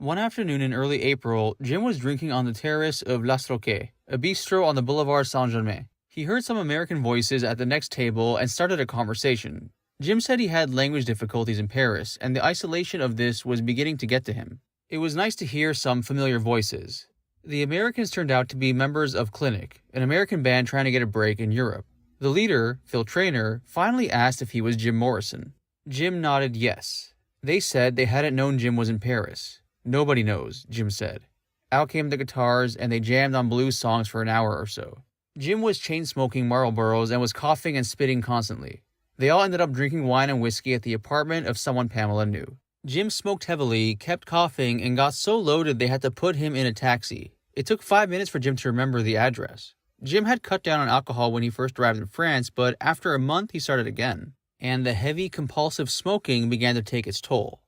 One afternoon in early April, Jim was drinking on the terrace of Las Roques, a bistro on the Boulevard Saint-Germain. He heard some American voices at the next table and started a conversation. Jim said he had language difficulties in Paris, and the isolation of this was beginning to get to him. It was nice to hear some familiar voices. The Americans turned out to be members of Clinic, an American band trying to get a break in Europe. The leader, Phil Traynor, finally asked if he was Jim Morrison. Jim nodded yes. They said they hadn't known Jim was in Paris. Nobody knows, Jim said. Out came the guitars, and they jammed on blues songs for an hour or so. Jim was chain-smoking Marlboros and was coughing and spitting constantly. They all ended up drinking wine and whiskey at the apartment of someone Pamela knew. Jim smoked heavily, kept coughing, and got so loaded they had to put him in a taxi. It took 5 minutes for Jim to remember the address. Jim had cut down on alcohol when he first arrived in France, but after a month he started again. And the heavy, compulsive smoking began to take its toll.